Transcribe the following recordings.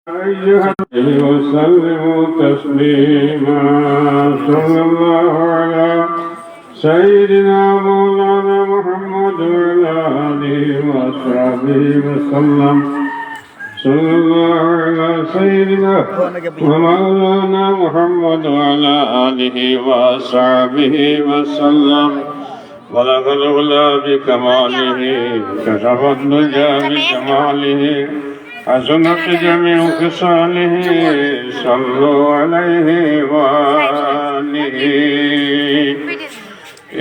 أيها النبي وسلموا تسليما صلى الله على سيدنا مولانا محمد وعلى آله وصحبه وسلم صلى الله على سيدنا ومولانا محمد وعلى آله وصحبه وسلم بلغ العلا بكماله كشف الدجى بجماله حسنت جميع خصاله صلوا عليه وآله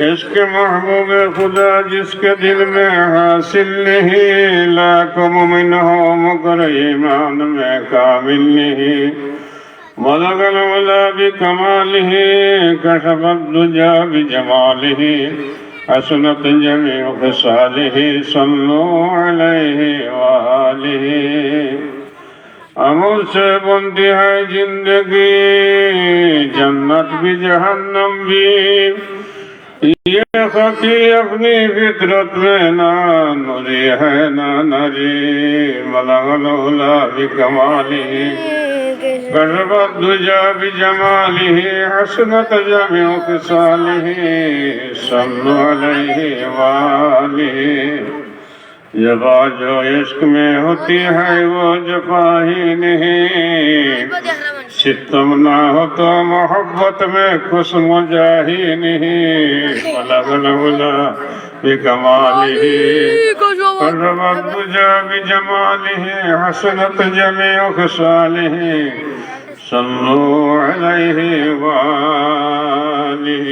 عشق محبوب خدا جس کے دل میں حاصل نہیں لاکھوں مومن ہو مگر ایمان میں کامل نہیں بلغ العلا بکمالہ کشف الدجى بجمالہ حسنت جميع خصاله صلوا عليه وآله عمل سے بنتی ہے زندگی جنت بھی جہنم بھی یہ خطی اپنی فطرت میں نہ نوری ہے نہ نری بلغ العلا بکمالہ كشف الدجى بجماله حسنت جميع خصاله صلوا عليه وآله جفا جو عشق میں ہوتی ہے وہ جفا ہی نہیں ستم نہ ہو تو محبت میں خوش مزہ ہی نہیں بلغ العلا بکمالہ كشف الدجى بجماله حسنت جميع خصاله صلوا عليه وآله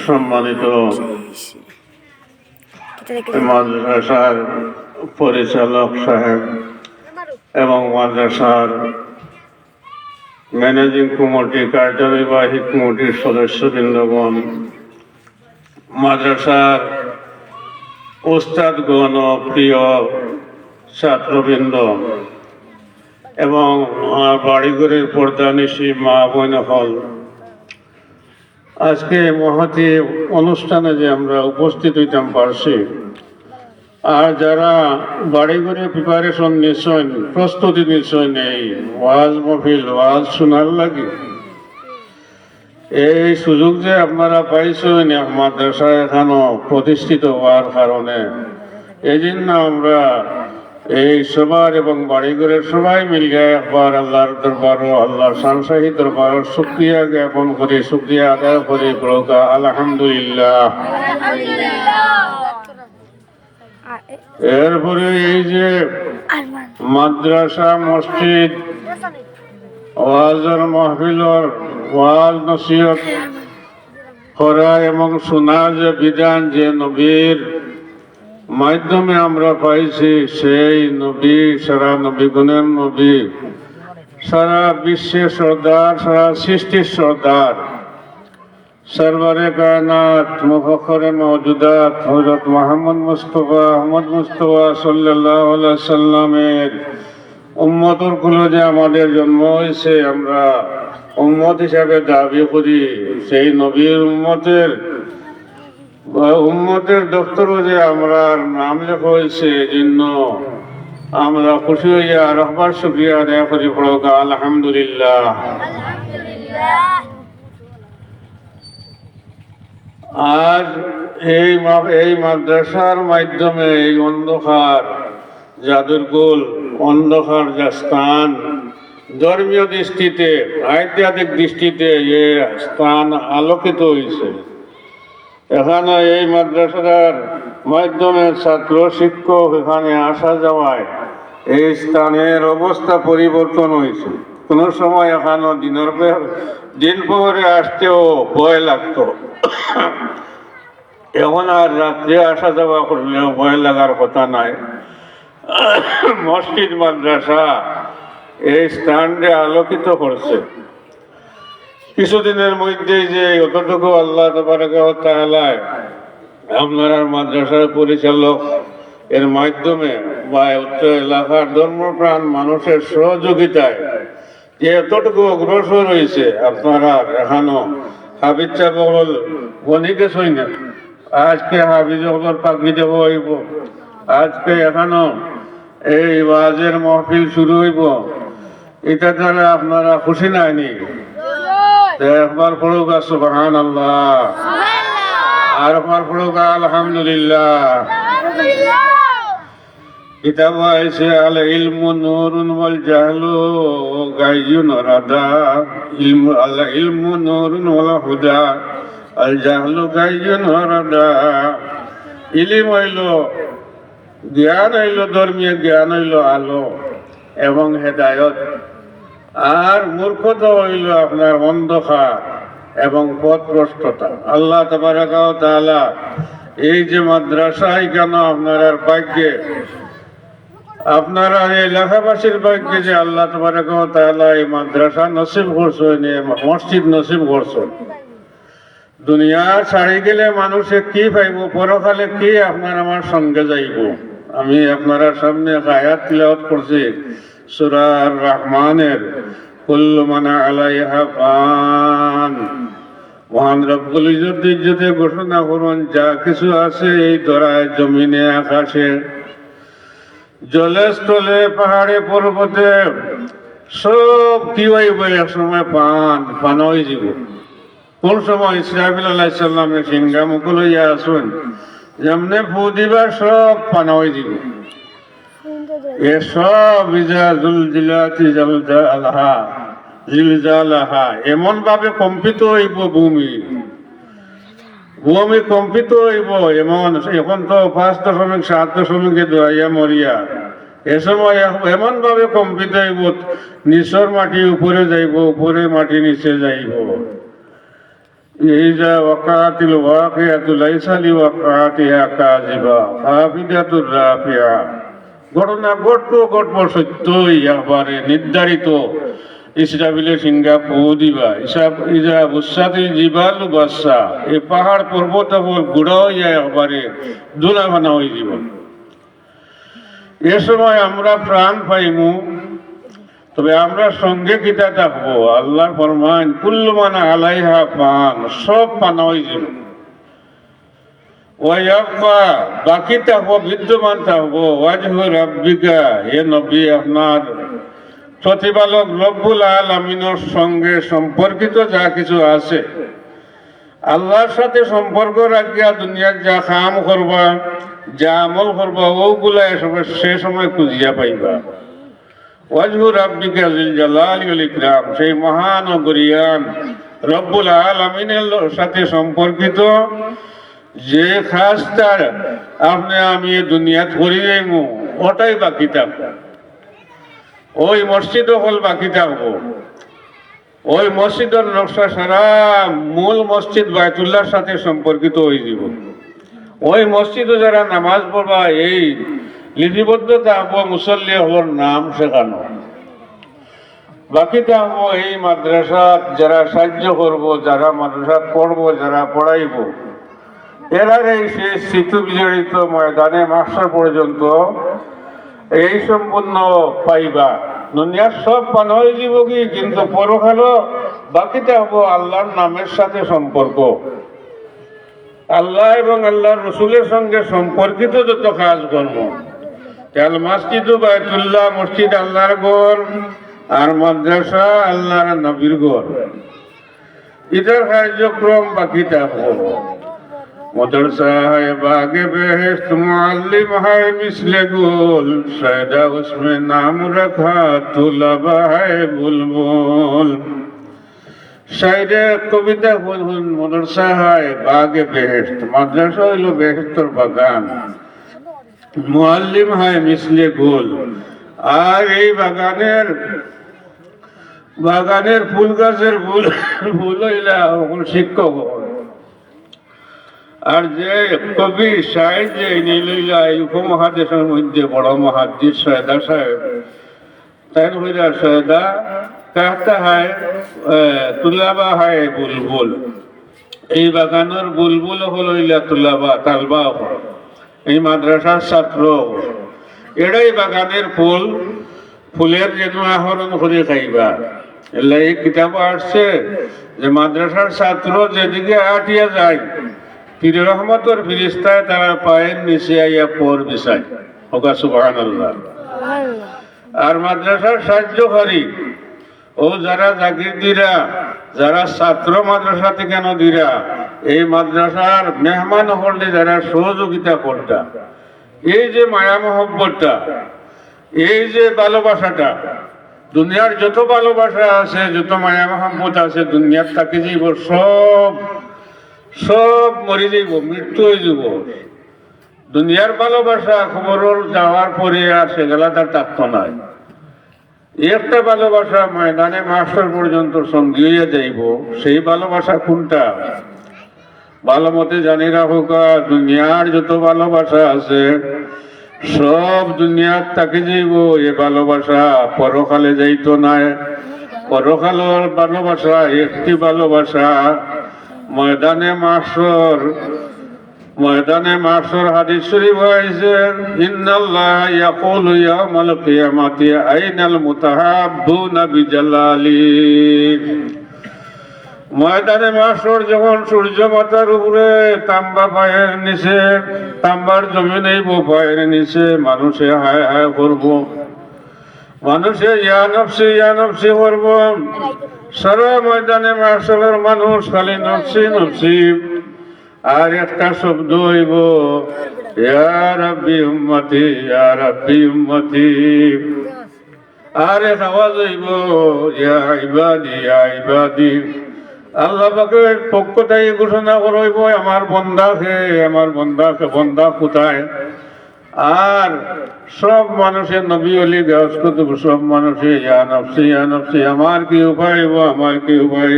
সম্মানিত মাদ্রাসার পরিচালক সাহেব এবং মাদ্রাসার ম্যানেজিং কমিটি কার্যনির্বাহী কমিটির সদস্যবৃন্দগণ মাদ্রাসার ওস্তাদগণ প্রিয় ছাত্রবৃন্দ এবং আমার বাড়িঘরের পর্দানিশী মা বোন হল আজকে মহতী অনুষ্ঠানে যে আমরা উপস্থিত হইতাম পারছি আর যারা বাড়িঘরে প্রিপারেশন নিশ্চয় প্রস্তুতি নিশ্চয় নেই ওয়াজ মহফিল ওয়াজ শোনার লাগে এই সুযোগ যে আপনারা পাইছেন মাদ্রাসা এখনো প্রতিষ্ঠিত হওয়ার কারণে এই জন্য আমরা এই সবার এবং বাড়িঘরের সবাই মিলিয়ে একবার আল্লাহর দরবার আল্লাহর শানশাহী দরবার শুকরিয়া জ্ঞাপন করি শুকরিয়া আদায় করি প্রভু আলহামদুলিল্লাহ। এরপরে এই যে মাদ্রাসা মসজিদ ওয়াজের মাহফিলর ওয়াজ নসিহত করা এবং শোনা যে বিধান যে নবীর মাধ্যমে আমরা পাইছি সেই নবী সারা নবীগণের নবী সারা বিশ্বের সর্দার সারা সৃষ্টির সর্দার সরবরে কায়নাত মুফাখরে মওজুদাত হযরত মুহাম্মদ মুস্তাফা আহমদ মুস্তাফা সাল্লাল্লাহু আলাইহি সাল্লামের উম্মতের কুলে যে আমাদের জন্ম হয়েছে আমরা উম্মত হিসাবে দাবি করি সেই নবীর উম্মতের দপ্তরও যে আমরা নাম লেখা হয়েছে এই জন্য আমরা খুশি হইয়া রহবার শুকরিয়া আদায় করি পড়া আলহামদুলিল্লাহ। আজ এই মাদ্রাসার মাধ্যমে এই অন্ধকার জাদুরকুল অন্ধকার যা স্থান ধর্মীয় দৃষ্টিতে আধ্যাত্মিক দৃষ্টিতে এ স্থান আলোকিত হয়েছে। এখানে এই মাদ্রাসার মাধ্যমে ছাত্র শিক্ষক এখানে আসা যাওয়ায় এই স্থানের অবস্থা পরিবর্তন হয়েছে। কোনো সময় এখানে দিন পরে আসতেও ভয় লাগতো, এখন আর রাত্রে আসা যাওয়া করলেও ভয় লাগার কথা নাই। মসজিদ মাদ্রাসা এই স্থানকে আলোকিত করছে। কিছুদিনের মধ্যেই যে যতটুকু আল্লাহ তাবারক ওয়া তাআলা আপনার মাদ্রাসার পরিচালক এর মাধ্যমে বা উত্তর এলাকার ধর্মপ্রাণ মানুষের সহযোগিতায় যে এতটুকু অগ্রসর হয়েছে আপনারা এখনো হাবিচ্ছা বগল বনিকে সৈন্য আজকে হাবিজ পাগড়ি দেব হইব আজকে এখনো এই ওয়াজের মহফিল শুরু হইব, এটা দ্বারা আপনারা খুশি নাইনি? একবার পড়ুক সুবহানাল্লাহ, আর একবার পড়ুক আলহামদুলিল্লাহ। কিতাব আছে আল ইলমু নূরুন ওয়াল জাহলু গায়ুন রাদা, আল ইলমু নূরুন ওয়াল হুদা আল জাহলু গায়ুন রাদা। ইলম হইল জ্ঞান, হইল ধর্মীয় জ্ঞান, হইল আলো এবং হেদায়ত। আর মূর্খতা হইল আপনার অন্ধকার এবং পথভ্রষ্টতা। আল্লাহ তাবারাকা ওয়া তাআলা এই যে মাদ্রাসা, কেন আপনার ভাগ্যে, আপনারা এই এলাকাবাসীর ভাগ্যে যে আল্লাহ তাবারাকা ওয়া তাআলা এই মাদ্রাসা নসিব করছেন, মসজিদ নসিব করছেন। দুনিয়া ছাড়ি গেলে মানুষে কি পাইব, পরকালে কি আপনার আমার সঙ্গে যাইব। আমি আপনার সামনে আয়াত তিলাওয়াত করছি সূরা আর রহমানের, কুল্লু মান আলাইহা ফান। মহান রব্বুল ইজ্জতে ঘোষণা করুন, যা কিছু আছে এই ধরায়, জমিনে, আকাশে, জলে স্থলে, পাহাড়ে, পর্বতে, সব কি হইব এক সময় পান হয়ে যাব। কোন সময়? ইসরাফিল আলাইহিস সালামের সিংহা মুকুল হইয়া আসুন, যেমনে ফু দিবা সব পান হয়ে যাব। এসব ইজা জুলজিলাতি জালজালাহা জিলজালাহা, এমন ভাবে কম্পিত হইব ভূমি কম্পিত হইব। এমন এখন তো 5.7 দোয়াইয়া মরিয়া, এ সময় এমন ভাবে কম্পিত হইব, নিচর মাটি উপরে যাইব, উপরে মাটি নিচে যাইব। ইজা ওয়াকাতিল ওয়াকিয়াতু লাইসা লিওয়াকাতিহা কাযিবা খাফিদাতুর রাফিয়া। ঘটনা ঘটবো সত্যই, একবারে নির্ধারিত। ইসরাফিলের সিংহা ফু দিবা, ইজা বুসাতিল জিবালু বাসা, এই পাহাড় পর্বত গুড়া হইয়া একবারে ধুলা ভানা হয়ে যাব। এ সময় আমরা প্রাণ পাইমু, তবে আমরা সঙ্গে কিতা থাকবো? আল্লাহর ফরমান, কুল্লু মান আলাইহা ফান, সব পানা হয়ে যাব। ওয়াইয়াবা, বাকি থাকবো, বিদ্যমান থাকবো ওয়াজহু রাব্বিকা, হে নবী, আপনার প্রতিপালক রব্বুল আলামিনের সঙ্গে সম্পর্কিত যা কিছু আছে, আল্লাহর সাথে সম্পর্ক রাখিয়া দুনিয়ার যা কাম করবা, যা আমল করবা, ওগুলা সে সময় খুঁজিয়া পাইবা। ওয়াজহু রাব্বিকা যিল জালালি ওয়াল ইকরাম, সেই মহান ও গরিয়ান রব্বুল আলামিনের সাথে সম্পর্কিত যে খাসটার আপনি আমি দুনিয়াত করি যাইমু, ওটাই বাকি থাকবো। ওই মসজিদ হল বাকি থাকবো। ওই মসজিদের নকশা সারা মূল মসজিদ বায়তুল্লাহর সাথে সম্পর্কিত হয়ে যাব। ওই মসজিদে যারা নামাজ পড়বা, এই লিপিবদ্ধ থাকবো মুসল্লি হলোর নাম শেখানো। বাকি থাকবো এই মাদ্রাসা যারা সাহায্য করব, যারা মাদ্রাসা পড়বো, যারা পড়াইব, এরা এই শেষ স্মৃতি বিজড়িত ময়দানে মাস্টার পর্যন্ত এই সম্পূর্ণ পাইবা। দুনিয়ার সব পান হয়ে যাব কি, কিন্তু পরকালও বাকিতে হবো আল্লাহর নামের সাথে সম্পর্ক। আল্লাহ এবং আল্লাহর রসুলের সঙ্গে সম্পর্কিত যত কাজ কর্ম, মসজিদ বায়তুল্লাহ, মসজিদ আল্লাহর ঘর, আর মাদ্রাসা আল্লাহর নবীর ঘর, ইটার কার্যক্রম বাকি থাকবো। मदरसा है बागे बेहश्त, मुअल्लिम है मिसले गुल, शायदा उसमें नाम रखा तुलबा है बुलबुल। शायरे कविता मदरसा है बागे बेहश्त, माद्रासा हलो बेहस्तर बागान, मुअल्लिम है मिसले गुल। আর এই বাগানের ফুল গাছের ফুল হইলা শিক্ষক। আর যে কবি সাহেব যে নীলা এই উপমহাদেশের মধ্যে বড় মহাদ্দিস সৈয়দা সাহেব, তাই হইলা সৈয়দা कहता है তুলাবা হয় বুলবুল। এই বাগানের বুলবুল হল হইলা তুলাবা, তালবা এই মাদ্রাসার ছাত্র। এটাই বাগানের ফুল, ফুলের যেন আহরণ করে খাইবা। এই কিতাব আসছে যে মাদ্রাসার ছাত্র যেদিকে আটিয়া যায়, পীর রহমতর ফিরিস্তায় তারা পায়ের নিচে আইয়া পর বিছায় ওকা সুবহানাল্লাহ। আর মাদ্রাসার সাহায্যকারী ও যারা জাগিরদিরা, যারা ছাত্র মাদ্রাসা থেকে নদীরা এই মাদ্রাসার মেহমান হলে যারা সহযোগিতা করতা, এই যে মায়া মহব্বতটা, এই যে ভালোবাসাটা, দুনিয়ার যত ভালোবাসা আছে, যত মায়া মহব্বত আছে দুনিয়ার থাকি যাইব, সব সব মরে যাইব, মৃত্যু হয়ে যাব। দুনিয়ার ভালোবাসা খবর যাওয়ার পরে আর সেগুলা তার থাকতো নাই। একটা ভালোবাসা ময়দানে মাস্টার পর্যন্ত সঙ্গী হইয়া যাইব, সেই ভালোবাসা কোনটা? ভালো মতে জানি রাখুক, দুনিয়ার যত ভালোবাসা আছে সব দুনিয়ার তাকে যাইব, এ ভালোবাসা পরকালে যাইতো নাই। পরকালের ভালোবাসা একটি ভালোবাসা, ময়দানে মাশর হাদিস শরীফ হয়েছে, ইন্নাল্লাহ ইয়াকুলু ইয়াউমাল কিয়ামাতি আইনাল মুতাহাব্বুনা বিজালালি। ময়দানে মাশর যখন সূর্য মাথার উপরে, তাম্বা পায়ের নিচে, তাম্বার জমি নেইব পায়ের নিচে, মানুষে হায় হায় করব, মানুষে ইয়া নফসি করব। সারা ময়দানে মাশরের মানুষ খালি নফসি নফসি, আর একটা শব্দ হইব, ইয়া রাব্বি উম্মতি, ইয়া রাব্বি উম্মতি। আর এক আওয়াজ হইব, ইয়া ইবাদি, ইয়া ইবাদি। আল্লাহ পাকের পক্ষ থেকে ঘোষণা করইব, আমার বন্দাকে, আমার বন্দাকে, বন্দা কোথায়? আর সব মানুষের নবী অলি দেহস্কৃত, সব মানুষে ইয়া নফসি, আমার কি উপায়, আমার কি উপায়।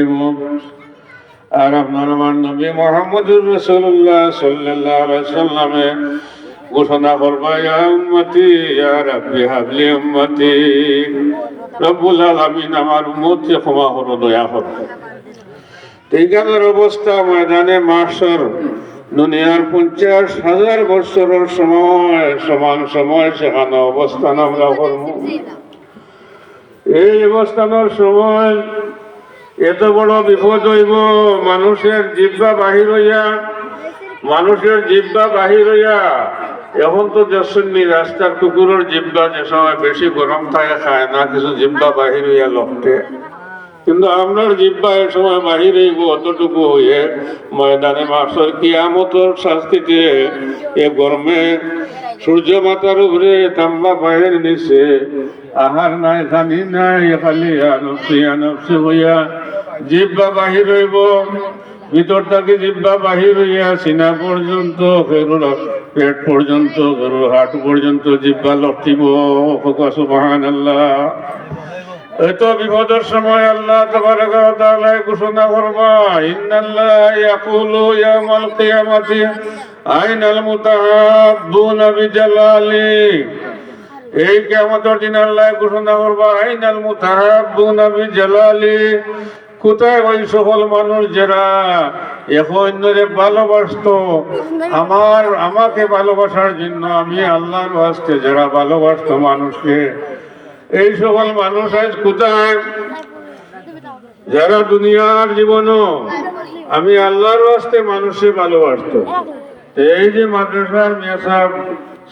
আর আপনার আমার নবী মুহাম্মদুর রাসূলুল্লাহ সাল্লাল্লাহু আলাইহি ওয়াসাল্লামে ঘোষণা করবা, ইয়া উম্মতি, ইয়া রাব্বি হাবলি উম্মতি। রব্বুল আলামিন আমার উম্মতকে ক্ষমা করো, দয়া করো। এইখানের অবস্থা ময়দানে মাশর দুনিয়ার 50,000 বছরের সময় সমান সময় সেখানে অবস্থান আমরা করব। এই অবস্থানের সময় এত বড় বিপদ হইব, মানুষের জিহ্বা বাহির হইয়া। এখন তো যশনি রাস্তার কুকুরের জিহ্বা যে সময় বেশি গরম থাকে খায় না, কিছু জিহ্বা বাহির হইয়া লপটে, কিন্তু আপনার জিহ্বা এ সময় বাহির হইব অতটুকু হইয়ে ময়দানে মাশর কিয়ামতের শাস্তিতে এ গরমে সূর্য মাথার উপরে, তাম্বা পায়ের নিচে, আহার নাই খানি নাই, খালি আনফসি হইয়া জিহ্বা বাহির হইব। ভিতর থেকে জিহ্বা বাহির হইয়া সিনা পর্যন্ত, পেট পর্যন্ত, হাট পর্যন্ত জিহ্বা লটিব। সুবহানাল্লাহ। এত বিপদের সময় আল্লাহ তাবারাকা ওয়া তাআলা ঘোষণা করবা, ইন্নাল্লাহ ইয়াকুলু ইয়াউমাল কিয়ামাতি আইনাল মুতাহাব্বুনা বিজালালি। এই কিয়ামতের দিন আল্লাহ ঘোষণা করবা, আইনাল মুতাহাব্বুনা বিজালালি। কোথায় ওই সকল মানুষ যারা এক অন্যরে ভালোবাসত, আমাকে ভালোবাসার জন্য, আমি আল্লাহর ওয়াস্তে যারা ভালোবাসত মানুষকে, এই সকল মানুষ আজ কোথায়? যারা দুনিয়ার জীবনও আমি আল্লাহর ওয়াস্তে মানুষে ভালোবাসত। এই যে মাদ্রাসার মিয়া সাহেব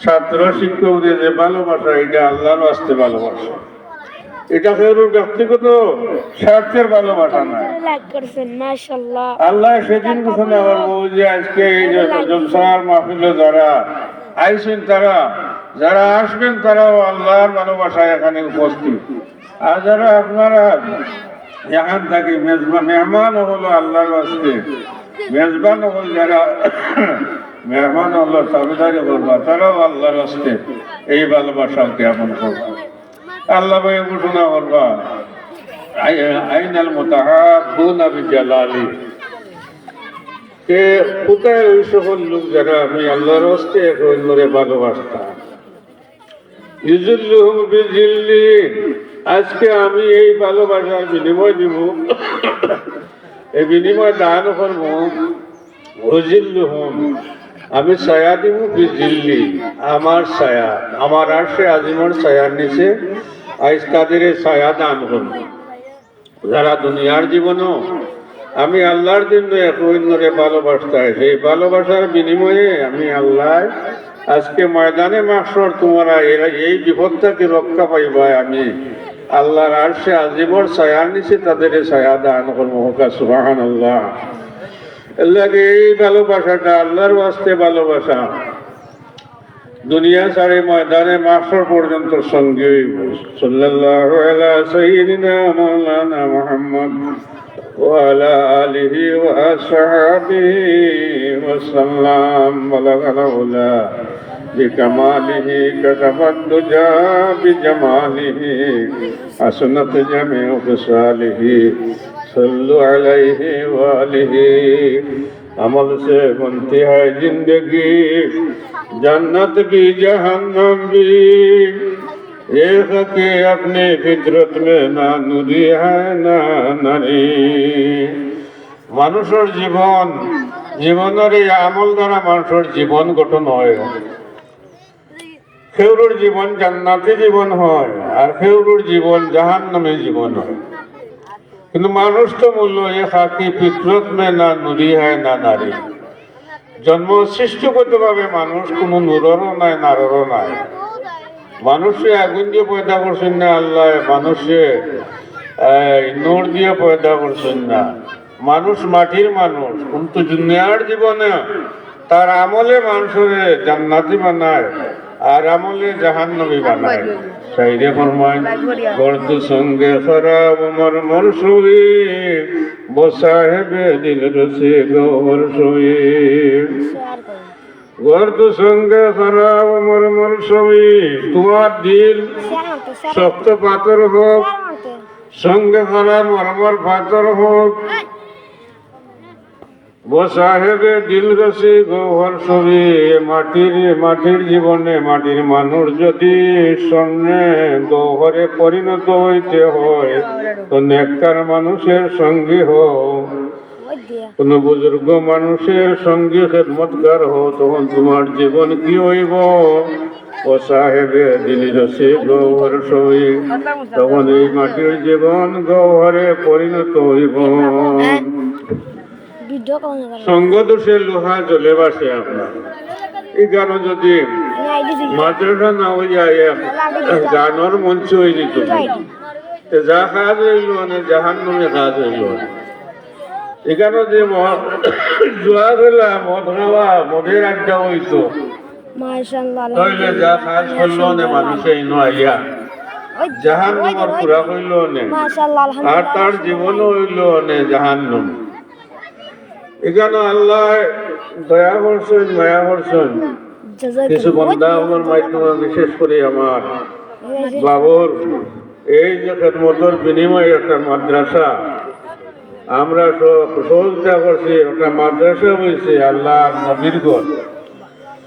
ছাত্র শিক্ষকদের যে ভালোবাসা, এটা আল্লাহর ওয়াস্তে ভালোবাসা, এটা কেউ ব্যক্তিগত স্বার্থের ভালোবাসা না। আল্লাহ সেদিন ঘোষণা করবো যে আজকে এই যে জলসার মাহফিলে যারা আইসেন, যারা আসবেন তারাও আল্লাহর ভালোবাসায় এখানে উপস্থিত। আর যারা আপনারা এখান থেকে মেহমান হলো আল্লাহর ওয়াস্তে, মেজবান হল যারা মেহমান হলো তাবেদারি করবা, তারাও আল্লাহর ওয়াস্তে এই ভালোবাসাও জ্ঞাপন করবা। আল্লাহ ভাই ঘোষণা করবা, আইনাল মুতাহাব্বুনা বিজালালি। কোথায় ওই সকল লোক যারা আমি আল্লাহর ওয়াস্তে এক অন্যরে ভালোবাসতাম? ইউজিল্লুহুম বিজিল্লি। আজকে আমি এই ভালোবাসার বিনিময় দিব, এই বিনিময় দান করব। ওজিল্লুহুম, আমি ছায়া দিব, বিজিল্লি, আমার ছায়া, আমার আরশে আজিমের ছায়ার নিচে আজ তাদের ছায়া দান করব। যারা দুনিয়ার জীবনও আমি আল্লাহর জন্য এক অন্যরে ভালোবাসতাই, সেই ভালোবাসার বিনিময়ে আমি আল্লাহ আজকে ময়দানে মাহশর তোমরা এরা এই বিপদ থেকে রক্ষা পাইবা, আমি আল্লাহর আরশে আজিমর ছায়ার নিচে তাদের ছায়া দান করবো। সুবহানাল্লাহ। এর লাগে এই ভালোবাসাটা আল্লাহর ওয়াস্তে ভালোবাসা দুনিয়া ছাড়ে ময়দানে মাহশর পর্যন্ত সঙ্গী হইব। সাল্লাল্লাহু আলা সাইয়্যিদিনা মাওলানা মুহাম্মদ ওয়া আলা আলিহি ওয়া আসহাবিহি ওয়া সাল্লাম। বালাগাল উলা বিকামালিহি কাতাফাদ দুজা বিজামালিহি হাসনাত জামিউ খিসালিহি सल्लु अलैहि वालिहि। अमल से बनती है जिंदगी, जन्नत की जहन्नम भी। एक के अपने फितरत में ना नुरी है ना नारी। মানুষের জীবনের এই আমল দ্বারা মানুষের জীবন গঠন হয়। কেউর জীবন জান্নাতি জীবন হয় আর কেউর জীবন জাহান্নামী জীবন হয়। কিন্তু মানুষ তো মূল্য এ খাকি ফিতরত মে না নুরি হয় না নারী। জন্ম সৃষ্টিগতভাবে মানুষ কোনো নুরও নাই নারও নাই। মানুষে আগুন দিয়ে পয়দা করছেন না আল্লাহ, মানুষে নূর দিয়ে পয়দা করছেন না। মানুষ মাটির মানুষ, কিন্তু দুনিয়ার জীবনে তার আমলে মানুষের জান্নাতি বানায় আর আমলে জাহান্নামী বানায়। শাইরে ফরমায় গর্দ সঙ্গে খরাব মরমর শুই বসাহেবে দিল রসে গৌর শুই। গর্দ সঙ্গে খরাব মরমর শুই, তোমার দিল শক্ত পাথর হোক, সঙ্গে খরাব মরমর পাথর হোক, বসাহেবে দিল রসে গৌহর ছবি। মাটির জীবনে মাটির মানুষ যদি স্বর্ণে গৌহরে পরিণত হইতে হয় তো নেককার মানুষের সঙ্গী হও, কোন বুজুর্গ মানুষের সঙ্গী খেদমতগার হও, তখন তোমার জীবন কি হইব? ও সাহেবে দিল রসে গৌহর ছবি, তখন এই মাটির জীবন গৌহরে পরিণত হইব। সঙ্গ দোষে লোহা জ্বলে বাসে। আপনার এই গান যদি মাদ্রাসা না হইয়া গানের মঞ্চ হয়ে যেত, যা কাজ হইল না জাহান্নামে কাজ হইল। এখানে যে জোয়া গেলা মদ খাওয়া মদের আড্ডা হইতো, তাইলে যা কাজ করল না মানুষে আইয়া জাহান্নামের পুরা হইল না, আর তার জীবন হইল না জাহান্নাম। এখানে আল্লাহ দয়া করছেন মায়া করছেন। কিছু বন্ধা আমার মাধ্যমে বিশেষ করে আমার বাবুর এই যে খেদমতের বিনিময়ে একটা মাদ্রাসা আমরা সহযোগিতা করছি, একটা মাদ্রাসা হয়েছে আল্লাহ নবীরগড়।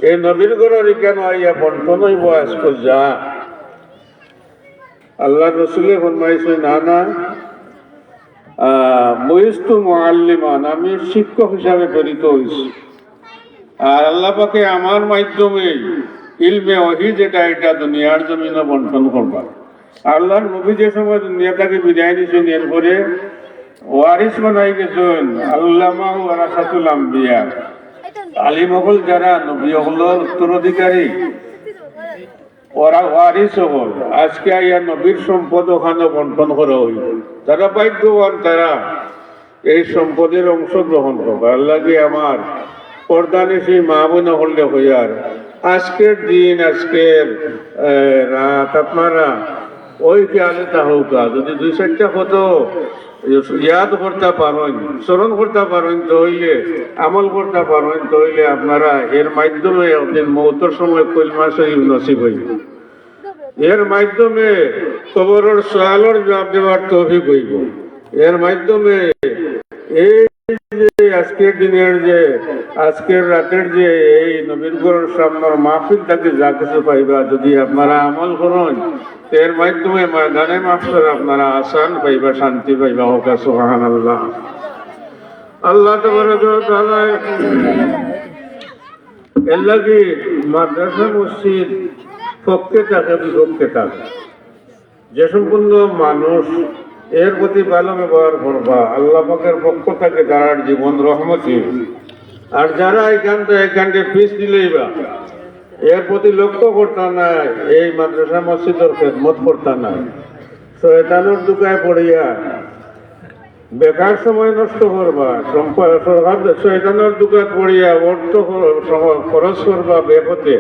এই নবীরগড়ের এখানে আইয়া বন্টন হইব আজকাল যা আল্লাহ রসুলে ফরমাইছে না না বহিস্তু মুআল্লিমান, আমি শিক্ষক হিসাবে প্রেরিত হয়েছি। আর আল্লাহ পাকে আমার মাধ্যমে ইলমে ওহী যেটা এটা দুনিয়ার জমিনে বন্টন করবার। আল্লাহর নবী যে সময় দুনিয়াটাকে বিদায় দিয়েছেন এরপরে ওয়ারিস বানাই গেছেন আল্লামা ওয়ারাসাতুল আম্বিয়া, আলিম হল যারা নবী হলের উত্তরাধিকারী ওরা ওয়ারিস হল। আজকে আইয়া নবীর সম্পদ ওখানে বন্টন করা হইল। তারা ভাগ্যবান, তারা এই সম্পদের অংশগ্রহণ করবে। আল্লাহকে আমার পর্দানে সেই মা বোনা হলে হইয়ার আজকের দিন আজকের রাত আপনারা ওই খেয়ালে তাহকা যদি দুই চারটা কত ইয়াদ করতে পারেন, স্মরণ করতে পারেন, তৈলে আমল করতে পারেন, তৈলে আপনারা এর মাধ্যমে একদিন মৌতের সময় কলমা শরীফ নসিব হইব। এর মাধ্যমে কবরের সওয়ালের জবাব দেওয়ার তৌফিক হইব। এর মাধ্যমে এই যে আজকের দিনের যে আজকের রাতের যে এই নবীনগরের সামনের মাহফিল থেকে যা কিছু পাইবা যদি আপনারা আমল করেন, এর মাধ্যমে ময়দানে মাহশর আপনারা আসান পাইবা, শান্তি পাইবা। হোক সুবহানাল্লাহ। আল্লাহ তাআলা এর লাগি মাদ্রাসা মসজিদ পক্ষে থাকে বিপক্ষে থাকে। যে সম্পূর্ণ মানুষ এর প্রতি ভালো ব্যবহার করবা। আল্লাহ পাকের পক্ষ থেকে যারা জীবন রহমতি, আর যারা এখানকে পিস দিলেইবা এর প্রতি লক্ষ্য করতে নাই, এই মাদ্রাসা মসজিদের খেদমত করতে নাই, শয়তানের দুকায় পড়িয়া বেকার সময় নষ্ট করবা, শয়তানের দুকায় পড়িয়া অর্থ খরচ করবা বেপথে।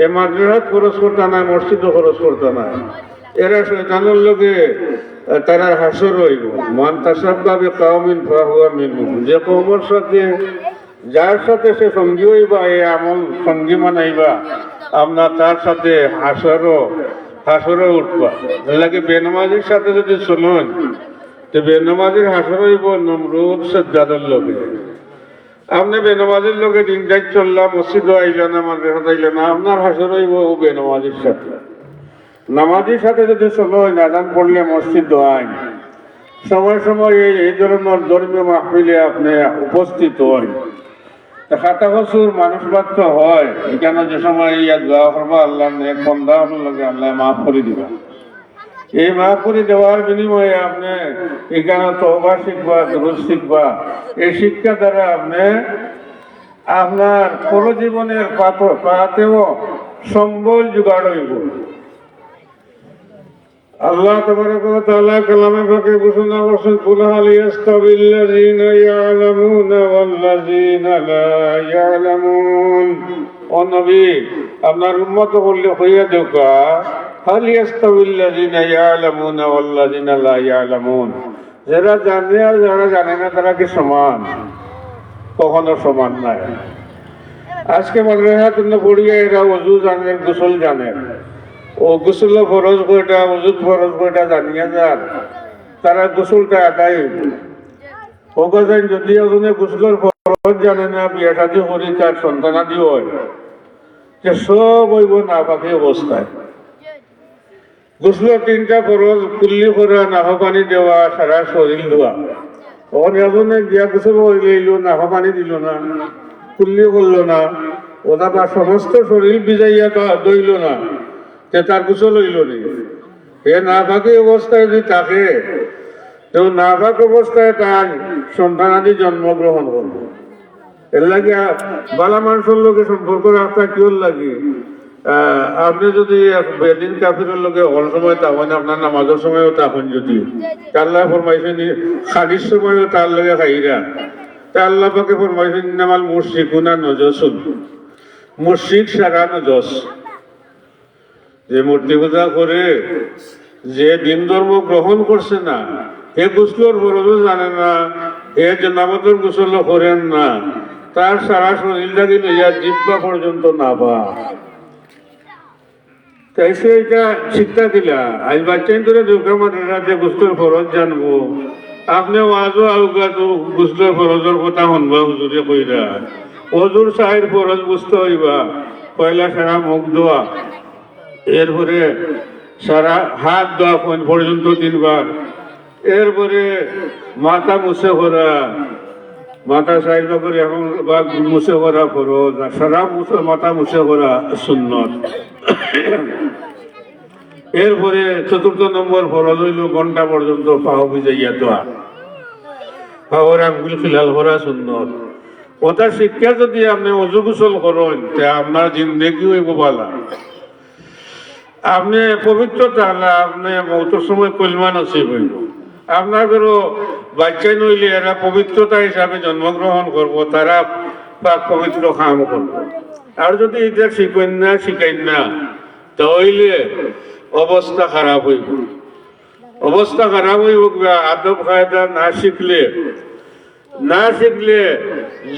এ মাদ্রাসাত খরচ করতে নাই, মসজিদও খরচ করতে নাই। এরা শয়তানের লোকে তারা হাসর হইব। মান তাসাব্বা বিকাউমিন ফাহুয়া মিনহুম, যে কওমের সাথে যার সাথে সে সঙ্গী হইবা, এই আমল সঙ্গী মানাইবা, আপনার তার সাথে হাসরও উঠবা। লাগে বেনমাজির সাথে যদি চলুন, তো বেনমাজির হাসর হইব নমরুদ সাজ্জাদের লোকে। আপনি বেনমাজির লোকে দিন যাই চললাম, মসজিদও আইল না, মাদ্রাসাত আইল না, আপনার হাসর হইব ও বেনমাজির সাথে। নামাজির সাথে যদি চলো, আযান পড়লে মসজিদ আইন, সময় সময় এই ধরনের ধর্মীয় মাহফিলে আপনি উপস্থিত হন। খাতা বছর মানুষ বাচ্চ হয়, এখানে যে সময় ইয়াদ দোয়া করবা, আল্লাহ এক বন্দা লাগে আল্লাহ মাফ করে দিবা। এই মাফ করে দেওয়ার বিনিময়ে আপনি এখানে তওবা শিখবা, দুরূদ শিখবা। এই শিক্ষা দ্বারা আপনি আপনার পরজীবনের পাতেও সম্বল জোগাড় হইব। আল্লাহ তাবারাক ওয়া তাআলা কালামে পাকে ঘোষণা করেছেন, কুল হাল ইয়াস্তাবিল্লাযীনা ইয়ালামুনা ওয়াল্লাযীনা লা ইয়ালামুন। ও নবী, আপনার উম্মত বললে হইয়া দেখা, হাল ইয়াস্তাবিল্লাযীনা ইয়ালামুনা ওয়াল্লাযীনা লা ইয়ালামুন, যারা জানে আর যারা জানে না তারা কি সমান? কখনো সমান নাই। আজকে মাদ্রাসাত পড়িয়া এরা ওযু জানেন, গোসল জানেন, ও গোসল ফরজ কয়টা, ওযুত ফরজ কয়টা জানিয়া যান, তারা গোসলটা আদায় হইব। ও কাজেন যদি ওজনে গোসলের ফরজ জানে না, বিয়া শাদী করি তার সন্তানাদি হয়, যে সব হইব নাপাকি অবস্থায়। গোসলের তিনটা ফরজ, কুল্লি করা, নাফা পানি দেওয়া, সারা শরীর ধোয়া। তখন এজনে বিয়া গোসল হইল, নাফা পানি দিল না, কুল্লি করলো না, ওটা তার সমস্ত শরীর ভিজাইয়া দইল না, তার গোসল হইল নি। এ নাফাকি অবস্থায় যদি থাকে, তো নাফাক অবস্থায় তার সন্তানাদি জন্মগ্রহণ করব। এর লাগে বালা মানুষের লোকে সম্পর্ক রাখতে কেউ লাগে। আপনি যদি বেদিন কাফিরের লোকে হল সময় তখন আপনার নামাজের সময়ও তখন যদি আল্লাহ ফরমাইছেন খালির সময়ও তার লগে খাইরা, তা আল্লাহ পাকে ফরমাইছেন নামাল মুশরিকুনা নজসুন, মুশরিক সারা নজস। যে মূর্তি পূজা করে, যে দিন ধর্ম গ্রহণ করছে না, হে গোসলের ফরজও জানে না, হে জানাবতের গোসল করেন না, তার সারা শরীরটাকে লইয়া জিহ্বা পর্যন্ত না পা। তাই সে এটা শিক্ষা দিলা। আজ বাচ্চাই ধরে দুর্গা মাদ্রাসাতে গোসলের ফরজ জানবো, আপনি আজও আউগাত গোসলের ফরজের কথা শুনবা হুজুরে কইরা। হুজুর সাহের ফরজ বুঝতে হইবা, পয়লা সারা মুখ ধোয়া, এরপরে সারা হাত ধোয়া পর্যন্ত 3 বার, এরপরে মাথা মুছে করা, মাথা সাইজ করে এখন মুছে করা ফরজ, সারা মাথা মুছে করা সুন্নত। এরপরে 4th নম্বর ফরজ হইল ঘন্টা পর্যন্ত পাও ভিজাইয়া দেওয়া, পাওয়ার আঙ্গুল খিলাল করা সুন্নত। ওটা শিক্ষা যদি আপনি অজু গোসল করেন, তে আপনার জিন্দেগি হইব ভালো। আপনি পবিত্র তাহলে আপনি মৌতের সময় কলমা নসিব হইব। আপনার বেরো বাচ্চাই নইলে এরা পবিত্রতা হিসাবে জন্মগ্রহণ করব, তারা পাক পবিত্র কাম করব। আর যদি এটা শিখাই না, তাহলে অবস্থা খারাপ হইব। অবস্থা খারাপ হইব, আদব কায়দা না শিখলে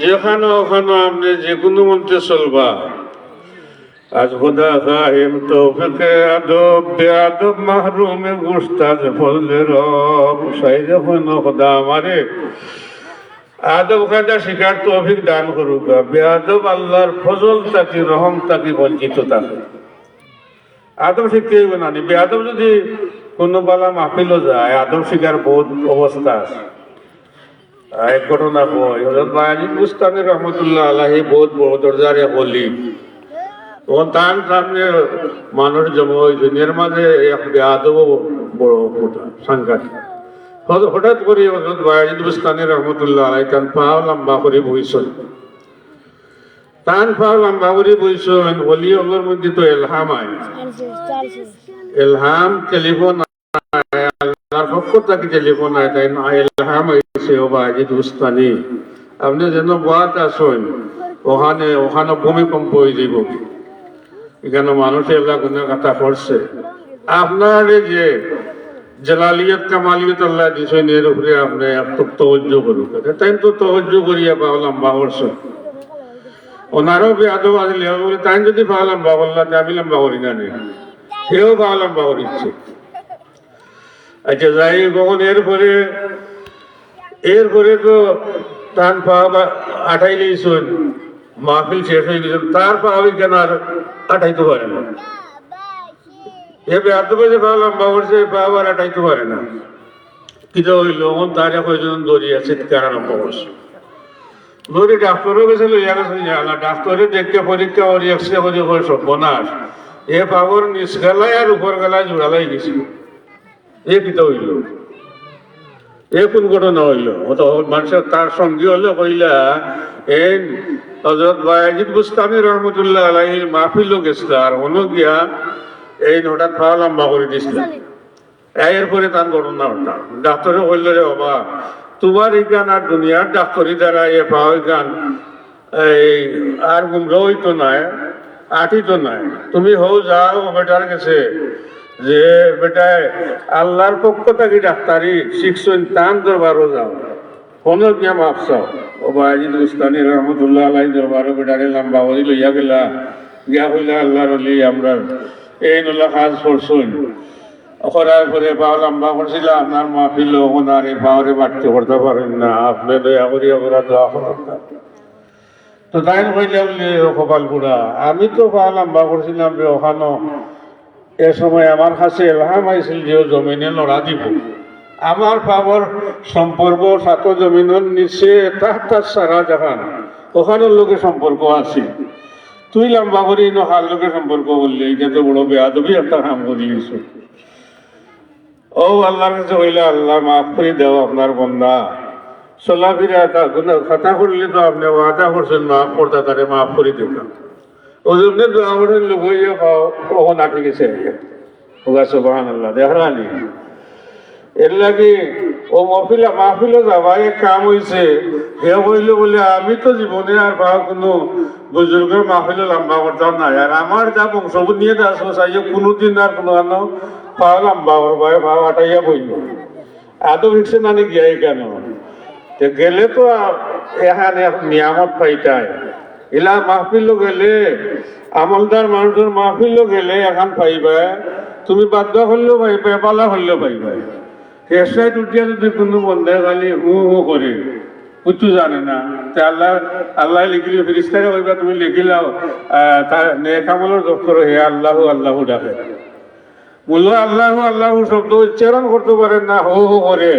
যেখানে ওখানে আপনি যে কোনো মন্ত্রে চলবা। আজ খোদা খাহিম তৌফিকে আদব বেআদব মাহরুমে গুস্তাদ ফজলে রব। সাইরে হইন খোদা আমারে আদব কায়দা শিখার তৌফিক দান করুক। বেআদব আল্লাহর ফজল তাকি রহম তাকি বঞ্চিত থাকে। আদব শিখতে হইবে না, বেআদব যদি কোনো বালা মাহফিলও যায়, আদব শিখার বহুত অবস্থা আছে। এক ঘটনা কই, হযরত বায়াজিদ বুস্তামি রহমতুল্লাহ আলাইহি বহুত বড় দরজার এক ওলি। তখন তার সামনে মানুষ জমা হয়েছে, এর মাঝে এক বেয়াদব বড় সাংঘাতিক। হঠাৎ করে হযরত বায়েজিদ বুস্তানি রহমতুল্লাহ আলাইহি তান পাও লম্বা করে বইছেন। তান পাও লম্বা করে বইছেন, ওলি আল্লাহর মধ্যে তো ইলহাম আয়। ইলহাম টেলিফোন আল্লাহর পক্ষ থেকে টেলিফোন আয়, তাই না ইলহাম আইছে ও বায়েজিদ বুস্তানি আপনি যেন বাত আসেন, ওখানে ভূমিকম্প হয়ে যাব, এখানে মানুষ এগুলা কোনো কথা করছে। আপনার যে জালালিয়ত কামালিয়ত আল্লাহ দিছেন এর উপরে আপনি একটু তওজ্জো করুন। তাই তো তওজ্জো করিয়া পাও লম্বা করছেন। ওনারও বেয়াদব আসলে বলে তাই যদি পাও লম্বা করলাম আমি লম্বা করি না, সেও পাও লম্বা করিচ্ছে। আচ্ছা যাই কখন এরপরে তো টান পাওয়া আঠাই নিয়েছেন, মাহফিল শেষ হয়ে গেছেন, তার পাওয়া কেন আর আঠাইতে পারে না। এ বেয়াদবে যে পাওয়া লম্বা করছে পাওয়া আর আঠাইতে পারে না। কিটা হইল তার কয়েকজন দড়িয়া চিৎকার আরম্ভ করছে। দড়ি ডাক্তারও গেছে লইয়া গেছে, ডাক্তারে দেখতে পরীক্ষা করি এক্সরে করে সব বনাস এ পাওয়ার নিচ গেলায় আর উপর গেলায় জোড়ালাই গেছে। এ কিটা হইল, এ কোন ঘটনা হইল? মানুষের তার সঙ্গী হলে কইলা এই হযরত বায়েজিদ বুস্তামি রহমতুল্লাহ আলাইহির মাহফিলও গেছিল, আর হলো গিয়া এই হঠাৎ পাওয়া লম্বা করে দিছিল। এরপরে তার ঘটনা হঠাৎ ডাক্তারে কইল রে বাবা তোমার এই গান আর দুনিয়ার ডাক্তারি দ্বারা এ পাওয়া গান এই আর গুমরা হইতো নাই, আটিতো নাই। তুমি হও যাও বেটার কাছে যে বেটায় আল্লাহর পক্ষ থেকে ডাক্তারি শিখছেন তান দরবারও যাও, কোনো গিয়া মাপ চাও। ও বায়েজিদ বুস্তানি রহমতুল্লাহ আলাইহি দরবারও বেটারে লম্বা করে লইয়া গেলা, গিয়া হইলা আল্লাহর ওলি আমরা এই নলা কাজ করছেন। করার পরে পাও লম্বা করছিল, আপনার মাহফিল ওনার এই পাওয়ারে বাড়তে করতে পারেন না, আপনি দয়া করি ওরা দোয়া করেন না। তো তাই কইলে বলি কপাল পুরা আমি তো পাও লম্বা করছিলাম যে ওখানো এ সময় আমার কাছে এলহাম আইছিল যে জমিনে লড়া দিব। আমার পাওয়ার সম্পর্ক সাত জমিনের নিচে তার সারা জাহান ওখানের লোকের সম্পর্ক আছে। তুই লম্বা করি হার লোকের সম্পর্ক বললি, এটা তো বড় বেয়াদবি একটা কাম করি গেছো। ও আল্লাহর কাছে হইলে আল্লাহ মাফ করে দেও আপনার বন্ধা চলাফিরা কথা করলে তো আপনি ওয়াদা করছেন মাফ করতে, তারে মাফ করে দিলাম। ওই জন্য দোয়া করে লোক হইয়া কখন আটকে গেছে ওগা সুবহানাল্লাহ দেখরানি। এর লাগে ও মাহফিলে যাবা এক কাম হয়েছে, হে বলল বলে আমি তো জীবনে আর বা কোনো বুজুর্গের মাহফিলে লম্বা করতাম না, আর আমার যা বংশবোধ নিয়ে আসবো চাইয়ে কোনোদিন আর কোনো পাও লম্বা করবো পাও আটাইয়া বইল এত ভিড়ছে না গিয়ে কেন গেলে তো এখানে নিয়ামত পাইতাই। এলা মাহফিল গেলে আমলদার মানুষের মাহফিল গেলে এখন পাইবা, তুমি বাধ্য করলেও পাইবা, পালা করলেও পাইবা। হেসাইট উঠিয়া যদি কোনো বন্ধে খালি হু করে কিছু জানে না, আল্লাহ লিখিলে ফিরিস্তারে কইবা তুমি লিখিলাও তার নেক আমলের দপ্তর হে আল্লাহ আল্লাহ ডাকে মূল্য আল্লাহ আল্লাহ শব্দ উচ্চারণ করতে পারেন না, হো হো করে,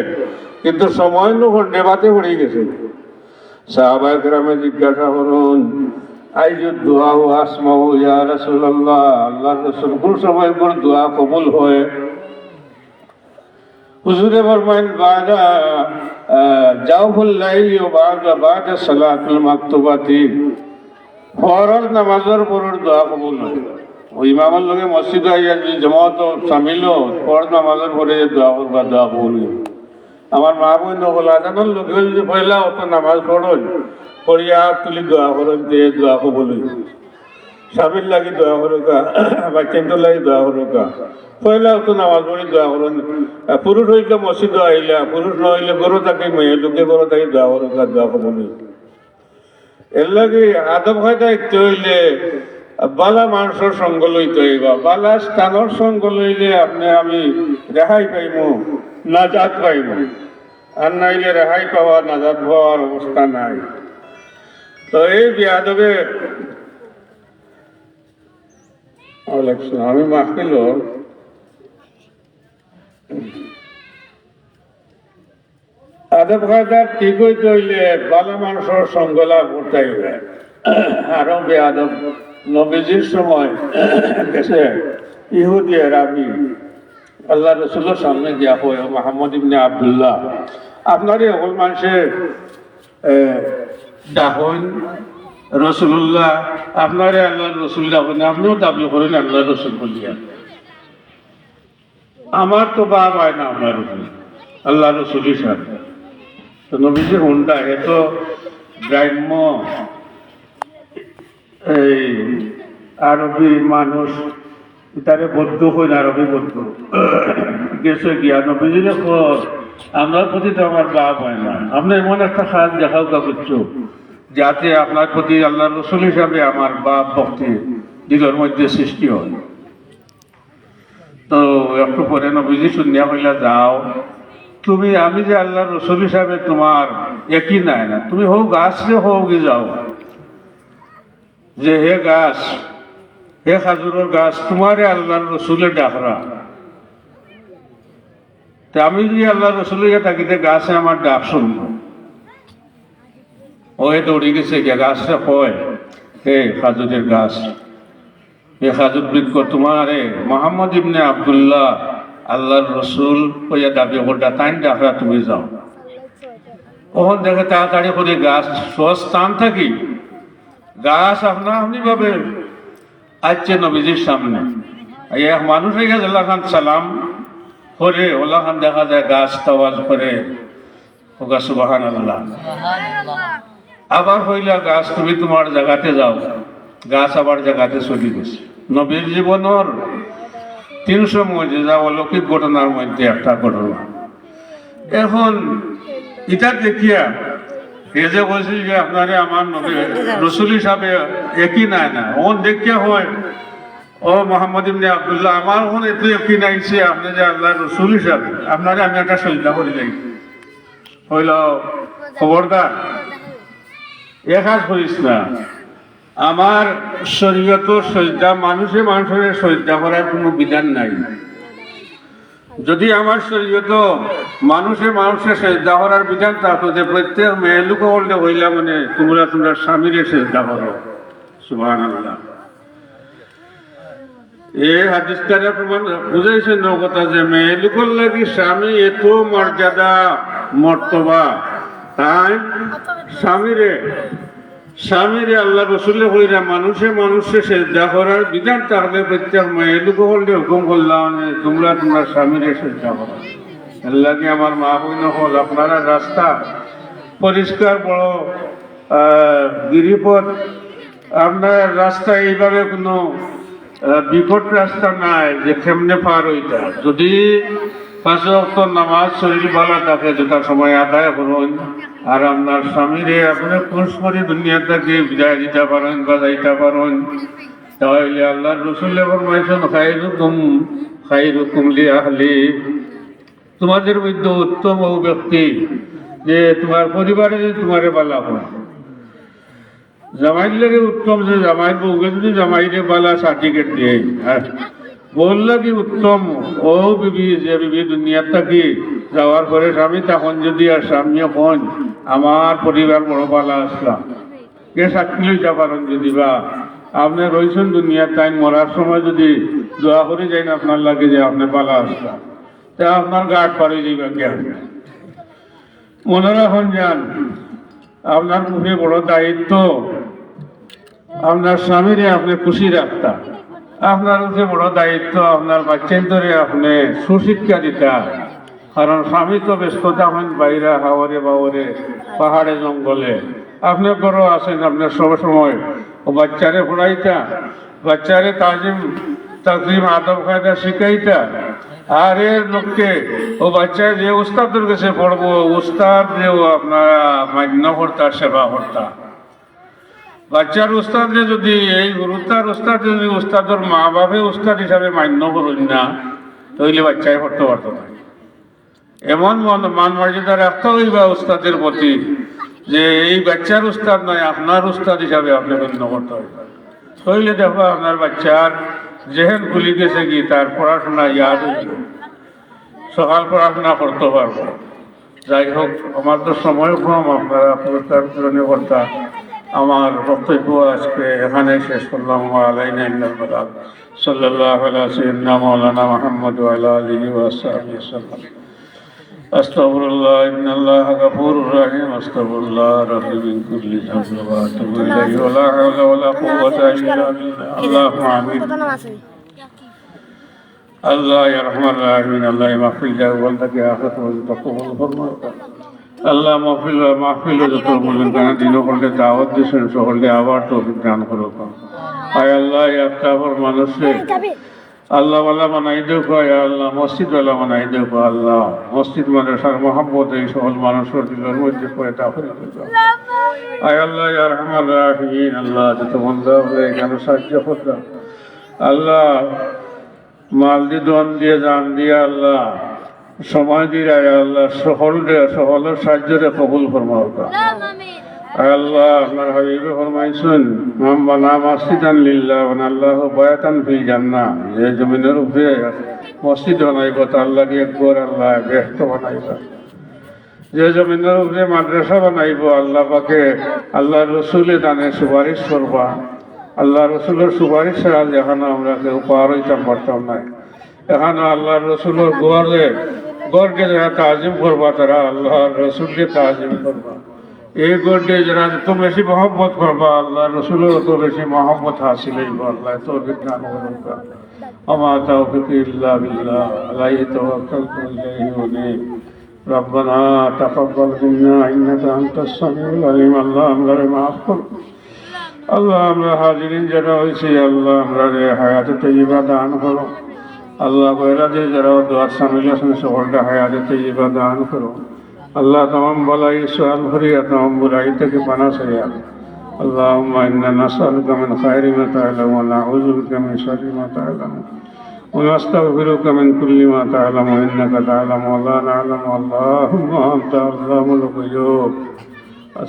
কিন্তু সময় নেবাতে পড়ে গেছে। সাহাবায়ে কেরামে জিজ্ঞাসা করুন আইজুদ দোয়া ও আসমাউ ইয়া রাসূলুল্লাহ, আল্লাহর রাসূল কোন সময় পর দোয়া কবুল হয়? হুজুরে ফরমাইন বাদা জাওফুল লাইলি ওয়া বাদা সালাতুল মাকতুবাতি, ফরজ নামাজের পর দোয়া কবুল হয়। ওই ইমামের লগে মসজিদে আইয়া যদি জামাত শামিল ফরজ নামাজের পরে দোয়া করবা দোয়া কবুল হয়। আমার মা বোন নকল আজানোর লোকে যদি পয়লা অত নামাজ পড়ল পড়িয়া তুলি দোয়া করেন দিয়ে দোয়া কবুল হয়। স্বামীর লাগি দোয়া করুকা, বাচ্চাদের লাগি দোয়া করুকা, পয়লা অত নামাজ পড়ি দোয়া করেন। পুরুষ হইলে মসজিদে আইলা, পুরুষ না হইলে গরু থাকে মেয়ে লোকে গরু থাকে দোয়া করুকা, দোয়া কবুল হয়। এর লাগে আদব খায়দা একটু হইলে বালা মানুষের সঙ্গ লইতে হইবা, বালা স্থানের সঙ্গ লইলে আপনি আমি রেহাই পাইব, নাজাত পাইব, আর নাইলে রেহাই পাওয়া নাজাত পাওয়ার অবস্থা নাই। তো এই বিয়াদবে আমি মাহফিল আদব খায়দা ঠিক হইতে হইলে বালা মানুষের সঙ্গ লাভ করতে হইবে। আরো বেয়াদব নবীজির সময় গেছে ইহুদি আরবি আল্লাহ রসুলের সামনে গিয়া হয় মোহাম্মদ ইবনে আব্দুল্লাহ আপনারই সকল মানুষের ডাকন রসুল্লাহ আপনারে আল্লাহ রসুল ডাকেন আপনিও দাবি করেন আল্লাহ রসুল বলিয়া আমার তো বাপ হয় না আপনার উপরে আল্লাহ রসুল হিসাবে তো নবীজি হুন্ডা এত গ্রাম্য এই আরবি মানুষ তারে বদ্ধ হই না আরবি বদ্ধ গেছে গিয়া নবীজির আপনার প্রতি তো আমার বাপ হয় না আপনি এমন একটা খাস দেখাও করছো যাতে আপনার প্রতি আল্লাহ রসুল হিসাবে আমার বাপ ভক্তি দিলের মধ্যে সৃষ্টি হয় তো একটু পরে নবীজি শুনিয়া কইলা যাও তুমি আমি যে আল্লাহ রসুল হিসাবে তোমার একই নাই না তুমি হোক গাছ রে হোক যাও যে হে গাছ হে খাজুরের গাছ তোমারে আল্লাহর রসুলের ডাকরা আমি যদি আল্লাহ রসুলের থাকিতে গাছে আমার ডাক শুনব ও দৌড়ে গেছে গিয়া গাছটা কয় হে খাজুরের গাছ হে খাজুর বৃক্ষ তোমারে মোহাম্মদ ইবনে আব্দুল্লাহ আল্লাহর রসুল কইয়া দাবি করটা তাই ডাকরা তুমি যাও ওখান দেখে তাড়াতাড়ি করে গাছ স্থান থাকি গাছ আপনা আপনি ভাবে আসছে নবীজির সামনে এক মানুষ হয়ে গেছে আল্লাহ খান সালাম করে ওলা খান দেখা যায় গাছ তাওয়াজ করে ওগা সুবহান আল্লাহ আবার হইলা গাছ তুমি তোমার জায়গাতে যাও গাছ আবার জায়গাতে চলে গেছে নবীর জীবনের 300 মুজিজা অলৌকিক ঘটনার মধ্যে একটা ঘটনা এখন এটা দেখিয়া এই যে বলছি যে আপনারে আমার নবী রসুল হিসাবে একই নাই না ওন দেখিয়া হয় ও মোহাম্মদ ইবনে আব্দুল্লাহ আমার ওন এত একই নাইছে আপনি যে আল্লাহ রসুল হিসাবে আপনারে আমি একটা সজ্জা করে যাই হইল খবরদার একাজ করিস না আমার শরীয়ত সজ্জা মানুষের সজ্জা করার কোনো বিধান নাই যদি আমার শরীয়ত মানুষের সজ্জা করার বিধান থাকতো যে প্রত্যেক মেয়ে লোক বললে হইলা মানে তোমরা স্বামীরে সজ্জা করো সুবহানাল্লাহ এই হাদিসটারে প্রমাণ বুঝাইছেন কথা যে মেয়ে লোকের লাগি স্বামী এত মর্যাদা মর্তবা তাই স্বামীরে আল্লাহ রসুলে কইরা মানুষে সেজদা করার বিধান থাকলে প্রত্যেক মেয়ে লোক হলে হুকুম করলাম তোমরা স্বামীরে সেজদা করো আল্লাহকে আমার মা বোন হল আপনারা রাস্তা পরিষ্কার বড় গিরিপথ আপনার রাস্তা এইভাবে কোনো বিকট রাস্তা নাই যে কেমনে পার হইতা যদি 5 ওয়াক্ত নামাজ শরীর ভালো থাকে যেটা সময় আদায় করুন আর আপনার স্বামীরে আপনি খুশ করে দুনিয়া থেকে বিদায় দিতে পারেন বা যাইতে পারেন তাহলে আল্লাহর রসুল ফরমাইছেন খায়রুকুম লিআহলি তোমাদের মধ্যে উত্তম ও ব্যক্তি যে তোমার পরিবারে তোমারে বালা হয় জামাইর লাগে উত্তম যে জামাই বউকে যদি জামাইরে বালা সার্টিফিকেট দিয়ে বললে কি উত্তম ও বিবি যে বিবি দুনিয়ার থাকি যাওয়ার পরে স্বামী তখন যদি আর স্বামী হন আমার পরিবার বড় পালা আসলাম কে সাক্ষী লইতে পারেন যদি বা আপনি রয়েছেন দুনিয়ার টাইম মরার সময় যদি দোয়া করে যাই না আপনার লাগে যে আপনি পালা আসলাম তা আপনার গাঢ় পারে যাইবা কে মনে রাখুন যান আপনার মুখে বড় দায়িত্ব আপনার স্বামীরে আপনি খুশি রাখতা আপনার উঠে বড় দায়িত্ব আপনার বাচ্চান্তরে আপনি সুশিক্ষা দিতা কারণ স্বামী তো ব্যস্ততা হন বাইরে হাওয়ারে বাওয়ারে পাহাড়ে জঙ্গলে আপনি বড় আছেন আপনার সবসময় ও বাচ্চারে পড়াইতা বাচ্চারে তাজিম আদব কায়দা শিখাইতা আর এর লোককে ও বাচ্চা যে উস্তাদের কাছে পড়বো উস্তাদ যে আপনারা মান্য করতা সেবা করতা বাচ্চার উস্তাদে যদি এই গুরুত্বার উস্তাদ যদি উস্তাদর মা বাপে উস্তাদ হিসাবে মান্য করুন না তাহলে বাচ্চায় পড়তে পারতো না এমন মান মর্যাদা রাখতে হইবা উস্তাদের প্রতি যে এই বাচ্চার উস্তাদ নয় আপনার উস্তাদ হিসাবে আপনি গণ্য করতে হইবা তাহলে দেখো আপনার বাচ্চার যেহেন খুলি গেছে কি তার পড়াশোনা ইয়াদ হইব সকাল পড়াশোনা করতে পারবো যাই হোক আমার তো সময় কম আপনারা পুরস্কার বিতরণী কর্তা আমার বক্তব্য আজকে এখানে শেষ করলাম আলাইনা সাল্লাল্লাহু আলা সাইয়্যিদিনা মাওলানা মুহাম্মদ ওয়া আলা আলিহি ওয়া সাহবিহি ওয়াসাল্লাম। আস্তাগফিরুল্লাহ ইন্নাল্লাহা গফুরুর রহিম। আস্তাগফিরুল্লাহ রাব্বি মিন কুল্লি যামবিন ওয়া আতুবু ইলাইহি ওয়া লা হাওলা ওয়া লা কুওয়াতা ইল্লা বিল্লাহ। আল্লাহুম্মা আমিন। আল্লাহ ইয়া রহমান রাহিম, আল্লাহ মাহফিল জাওয়ালটাকে আখিরাত পর্যন্ত কবুল ফরমাও। আল্লাহ মাহফিল যত বলেন কেন দিনও করলে দাওয়াত দিয়েছেন সকলকে আবার তৌফিক দান করো। আয় আল্লাহ ইয়াত্তাবর মানুষে আল্লাহ ওয়ালা বানাই দেও, আল্লাহ মসজিদ ওয়ালা বানাই দেও। আল্লাহ মসজিদ মাদ্রাসার মহব্বত এই সকল মানুষের দিলের মধ্যে পয়দা করে দেও। আয় আল্লাহ ইয়া রহমান রাহিম, আল্লাহ যত বন্ধ হলে এখানে সাহায্য করলাম। আল্লাহ মাল দিয়ে দন দিয়ে জান দিয়ে আল্লাহ সময় দিয়ে আল্লাহ সকলের সাহায্যে কবুল ফরমাও। আল্লাহ আপনার হাবিবে ফরমাইছেন মান বানা মসজিদান লিল্লাহ বানাল্লাহু বায়াতান ফিল জান্নাহ। যে জমিনের উপরে মসজিদ বানাইব তার লাগে একবার আল্লাহ বেহেশত বানাইব। যে জমিনের উপরে মাদ্রাসা বানাইব আল্লাহ পাকে আল্লাহ রসুলে দানে সুপারিশ করবা। আল্লাহ রসুলের সুপারিশ ছাড়া যেখানে আমরা কেউ পার হইতাম পারতাম না। এখানে আল্লাহ রসুলের গড়কে যারা তাজিম করবা তারা আল্লাহ রসুলকে তাজিম করবা। এই গড়কে যারা এত বেশি মহব্বত করবা আল্লাহ রসুলের অত বেশি মহব্বত হাসিল হইব। আল্লাহ এত বিজ্ঞান করবা। আমার তাওফিক ইল্লা বিল্লাহ আলাইহি তাওয়াক্কালতু ইলাইহি উনীব। রব্বানা তাকাব্বাল মিন্না ইন্নাকা আনতাস সামিউল আলিম। আল্লাহ আমরা মাফ কর। আল্লাহ আমরা হাজিরিন যারা হয়েছি আল্লাহ আমরা হায়াতে তৈয়বা দান করো। আল্লাহ বয়রাজে যারা দোয়ার সামিল আছেন সকলটা হায়াতে তৈয়বা দান করো। আল্লাহ তামাম বলাই সোয়াল ভরিয়া তামাম বুরাই থেকে পানা সাইয়া। আল্লাহুম্মা ইন্না নাসআলুকা মিন খায়রি মা তা'লামু ওয়া নাউযু বিকা মিন শাররি মা তা'লামু ওয়া নাস্তাগফিরুকা মিন কুল্লি মা তা'লামু ইন্নাকা তা'লামু ওয়া লা না'লামু। আল্লাহুম্মা আনতা আল্লামুল গুয়ুব।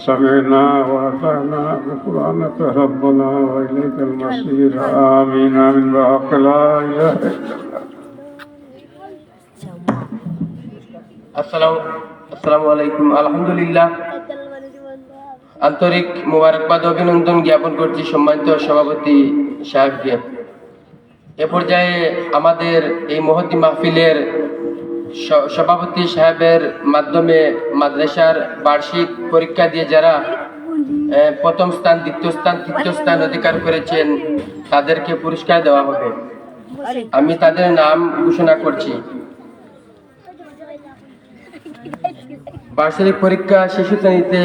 سمعنا وأطعنا بقرآنك ربنا وإليك المصير. آمين آمين بحق لا إله إلا الله. আসসালামু আলাইকুম। আলহামদুলিল্লাহ, আন্তরিক মোবারকবাদ অভিনন্দন জ্ঞাপন করছি সম্মানিত সভাপতি সাহেবকে। এ পর্যায়ে আমাদের এই মহতী মাহফিলের সভাপতি সাহেবের মাধ্যমে মাদ্রাসার বার্ষিক পরীক্ষা দিয়ে যারা প্রথম স্থান, দ্বিতীয় স্থান, তৃতীয় স্থান অধিকার করেছেন তাদেরকে পুরস্কার দেওয়া হবে। আমি তাদের নাম ঘোষণা করছি। বার্ষিক পরীক্ষা শিশু শ্রেণীতে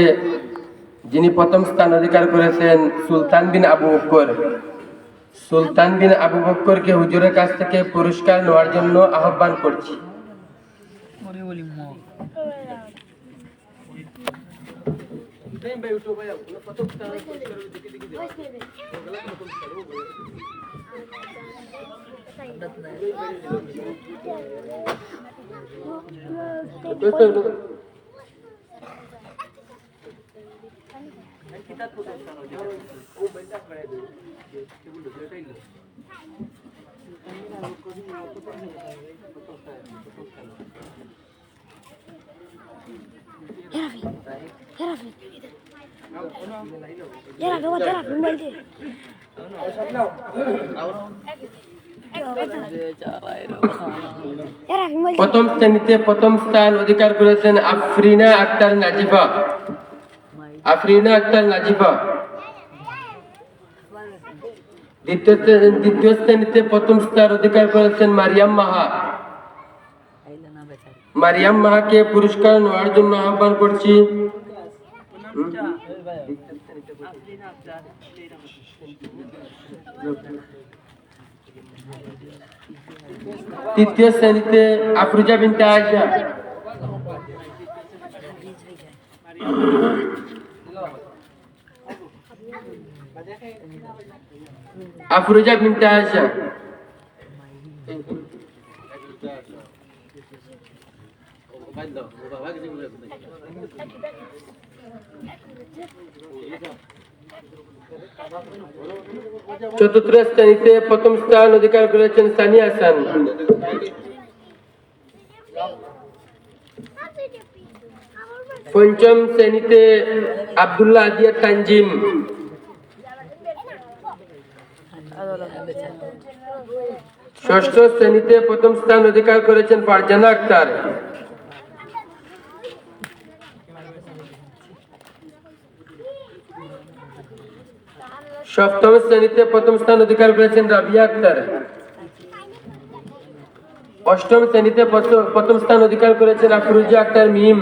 যিনি প্রথম স্থান অধিকার করেছেন সুলতান বিন আবু বকর। সুলতান বিন আবু বকরকে হুজুরের কাছ থেকে পুরস্কার নেওয়ার জন্য আহ্বান করছি। প্রথম শ্রেণীতে প্রথম স্থান অধিকার করেছেন আফরিনা আক্তার নাজিফা। আফরিনা আক্তার নাজিফা। দ্বিতীয় শ্রেণীতে প্রথম স্থান অধিকার করেছেন মারিয়াম মাহা। মারিয়াম মাহাকে পুরস্কার নেওয়ার জন্য আহ্বান করছি। তৃতীয় শ্রেণীতে আফরুজা বিনতে আয়েশা। আফরুজা বিনতে আয়েশা। চতুর্থ শ্রেণীতে প্রথম স্থান অধিকার করেছেন সানিয়া হাসান। পঞ্চম শ্রেণীতে আব্দুল্লাহ আজিয়া তানজিম। ষষ্ঠ শ্রেণীতে প্রথম স্থান অধিকার করেছেন ফারজানা আক্তার। সপ্তম শ্রেণীতে প্রথম স্থান অধিকার করেছেন রাবিয়া আক্তার। অষ্টম শ্রেণীতে প্রথম স্থান অধিকার করেছেন আফরুজা আক্তার মিম।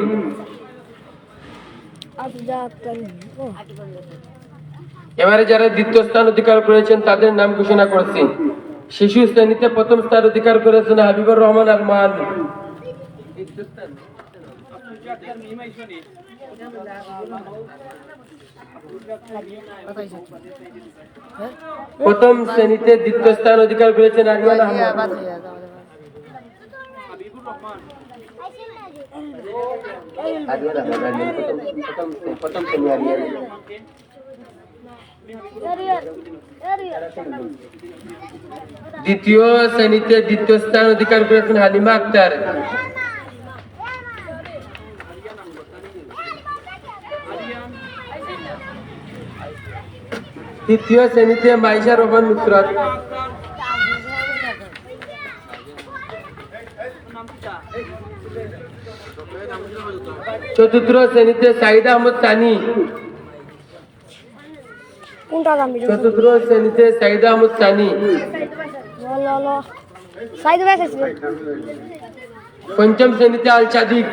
এবারে যারা দ্বিতীয় স্থান অধিকার করেছেন তাদের নাম ঘোষণা করছি। শিশু শ্রেণীতে প্রথম স্থান অধিকার করেছেন হাবিবুর রহমান আরমান। প্রথম শ্রেণীতে দ্বিতীয় স্থান অধিকার করেছেন আরিয়ান আহমদ। প্রথম শ্রেণী আরিয়ান। দ্বিতীয় শ্রেণীতে দ্বিতীয় স্থান অধিকার করেছেন হালিমা আক্তার। তৃতীয় শ্রেণীতে মাইশা রহমান নুসরাত। চতুর্থ শ্রেণীতে সাইদা আহমদ সানি। চতুর্থ শ্রেণীতে সাইদা আহমদ সানি। পঞ্চম শ্রেণীতে আল সাদিক।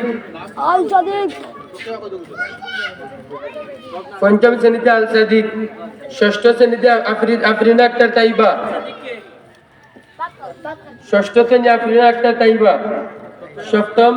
পঞ্চম শ্রেণীতে আল সাদিক। ষষ্ঠ শ্রেণীতে আফরিনা আক্তার তাইবা। ষষ্ঠ শ্রেণী আফরিনা আক্তার তাইবা। সপ্তম